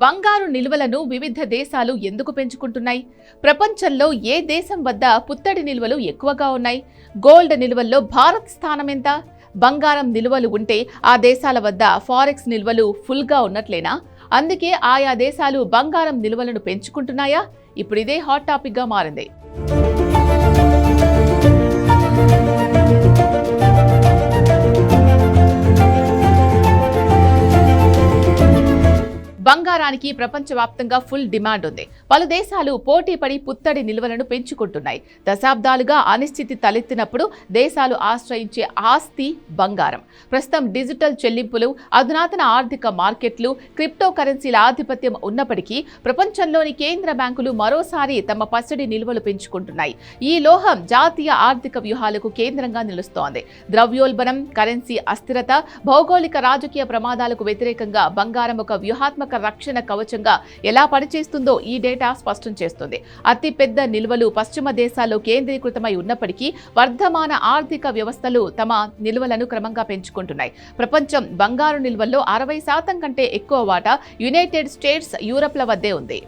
బంగారు నిల్వలను వివిధ దేశాలు ఎందుకు పెంచుకుంటున్నాయి? ప్రపంచంలో ఏ దేశం వద్ద పుత్తడి నిల్వలు ఎక్కువగా ఉన్నాయి? గోల్డ్ నిల్వల్లో భారత్ స్థానం ఎంత? బంగారం నిల్వలు ఉంటే ఆ దేశాల వద్ద ఫారెక్స్ నిల్వలు ఫుల్గా ఉన్నట్లేనా? అందుకే ఆయా దేశాలు బంగారం నిల్వలను పెంచుకుంటున్నాయా? ఇప్పుడు ఇదే హాట్ టాపిక్గా మారింది. బంగారానికి ప్రపంచవ్యాప్తంగా ఫుల్ డిమాండ్ ఉంది. పలు దేశాలు పోటీపడి పుత్తడి నిల్వలను పెంచుకుంటున్నాయి. దశాబ్దాలుగా అనిశ్చితి తలెత్తినప్పుడు దేశాలు ఆశ్రయించే ఆస్తి బంగారం. ప్రస్తుతం డిజిటల్ చెల్లింపులు, అధునాతన ఆర్థిక మార్కెట్లు, క్రిప్టో కరెన్సీల ఆధిపత్యం ఉన్నప్పటికీ ప్రపంచంలోని కేంద్ర బ్యాంకులు మరోసారి తమ పసిడి నిల్వలు పెంచుకుంటున్నాయి. ఈ లోహం జాతీయ ఆర్థిక వ్యూహాలకు కేంద్రంగా నిలుస్తోంది. ద్రవ్యోల్బణం, కరెన్సీ అస్థిరత, భౌగోళిక రాజకీయ ప్రమాదాలకు వ్యతిరేకంగా బంగారం ఒక వ్యూహాత్మక రక్షణ కవచంగా ఎలా పనిచేస్తుందో ఈ డేటా స్పష్టం చేస్తుంది. అతిపెద్ద నిల్వలు పశ్చిమ దేశాల్లో కేంద్రీకృతమై ఉన్నప్పటికీ వర్ధమాన ఆర్థిక వ్యవస్థలు తమ నిల్వలను క్రమంగా పెంచుకుంటున్నాయి. ప్రపంచం బంగారు నిల్వల్లో 60% కంటే ఎక్కువ వాటా యునైటెడ్ స్టేట్స్, యూరప్ల వద్దే ఉంది.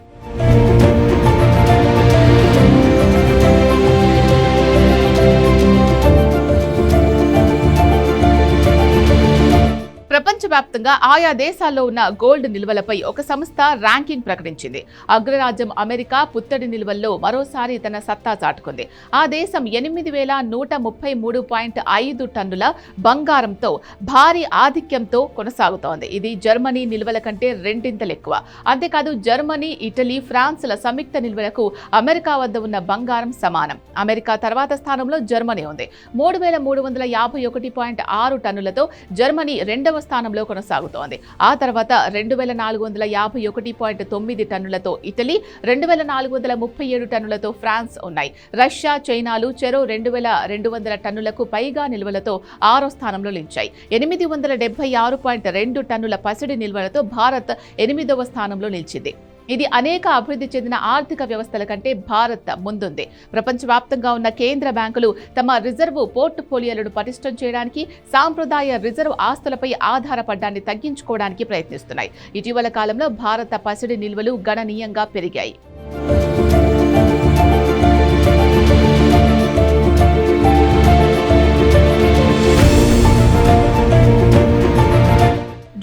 ప్రపంచవ్యాప్తంగా ఆయా దేశాల్లో ఉన్న గోల్డ్ నిల్వలపై ఒక సంస్థ ర్యాంకింగ్ ప్రకటించింది. అగ్రరాజ్యం అమెరికా పుత్తడి నిల్వల్లో మరోసారి తన సత్తా చాటుకుంది. ఆ దేశం 8133.5 టన్నుల బంగారంతో భారీ ఆధిక్యంతో కొనసాగుతోంది. ఇది జర్మనీ నిల్వల కంటే రెండింతలు ఎక్కువ. అంతేకాదు జర్మనీ, ఇటలీ, ఫ్రాన్స్ల సంయుక్త నిల్వలకు అమెరికా వద్ద ఉన్న బంగారం సమానం. అమెరికా తర్వాత స్థానంలో జర్మనీ ఉంది. 3351.6 టన్నులతో జర్మనీ రెండవ స్థానంలో కొనసాగుతోంది. ఆ తర్వాత 2451.9 టన్నులతో ఇటలీ, 2437 టన్నులతో ఫ్రాన్స్ ఉన్నాయి. రష్యా, చైనాలు చెరో 2200 టన్నులకు పైగా నిల్వలతో 6వ స్థానంలో నిలిచాయి. 876.2 టన్నుల పసిడి నిల్వలతో భారత్ 8వ స్థానంలో నిలిచింది. ఇది అనేక అభివృద్ధి చెందిన ఆర్థిక వ్యవస్థల కంటే భారత్ ముందుంది. ప్రపంచవ్యాప్తంగా ఉన్న కేంద్ర బ్యాంకులు తమ రిజర్వ్ పోర్ట్ఫోలియోలను పటిష్టం చేయడానికి, సాంప్రదాయ రిజర్వ్ ఆస్తులపై ఆధారపడ్డాన్ని తగ్గించుకోవడానికి ప్రయత్నిస్తున్నాయి. ఇటీవల కాలంలో భారత పసిడి నిల్వలు గణనీయంగా పెరిగాయి.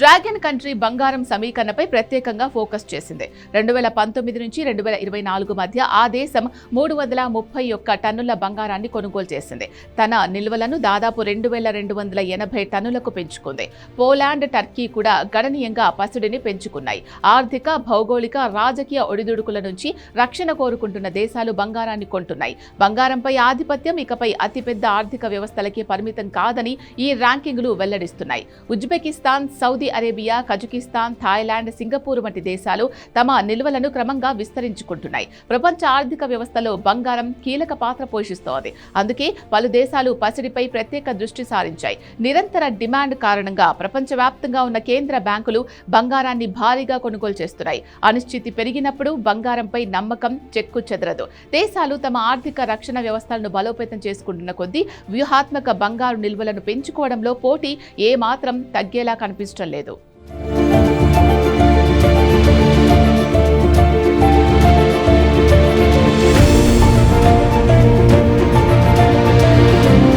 డ్రాగన్ కంట్రీ బంగారం సమీకరణపై ప్రత్యేకంగా ఫోకస్ చేసింది. 2019 నుంచి 2024 మధ్య ఆ దేశం 331 టన్నుల బంగారాన్ని కొనుగోలు చేసింది. తన నిల్వలను దాదాపు 2280 టన్నులకు పెంచుకుంది. పోలాండ్, టర్కీ కూడా గణనీయంగా పసిడిని పెంచుకున్నాయి. ఆర్థిక, భౌగోళిక, రాజకీయ ఒడిదుడుకుల నుంచి రక్షణ కోరుకుంటున్న దేశాలు బంగారాన్ని కొంటున్నాయి. బంగారంపై ఆధిపత్యం ఇకపై అతిపెద్ద ఆర్థిక వ్యవస్థలకే పరిమితం కాదని ఈ ర్యాంకింగ్లు వెల్లడిస్తున్నాయి. Uzbekistan, Saudi Arabia, Kazakhstan, Thailand, Singapore వంటి దేశాలు తమ నిల్వలను క్రమంగా విస్తరించుకుంటున్నాయి. ప్రపంచ ఆర్థిక వ్యవస్థలో బంగారం కీలక పాత్ర పోషిస్తోంది. అందుకే పలు దేశాలు పసిడిపై ప్రత్యేక దృష్టి సారించాయి. నిరంతర డిమాండ్ కారణంగా ప్రపంచవ్యాప్తంగా ఉన్న కేంద్ర బ్యాంకులు బంగారాన్ని భారీగా కొనుగోలు చేస్తున్నాయి. అనిశ్చితి పెరిగినప్పుడు బంగారంపై నమ్మకం చెక్కు చెదరదు. దేశాలు తమ ఆర్థిక రక్షణ వ్యవస్థలను బలోపేతం చేసుకుంటున్న కొద్దీ వ్యూహాత్మక బంగారు నిల్వలను పెంచుకోవడంలో పోటీ ఏమాత్రం తగ్గేలా కనిపించడం లేదు.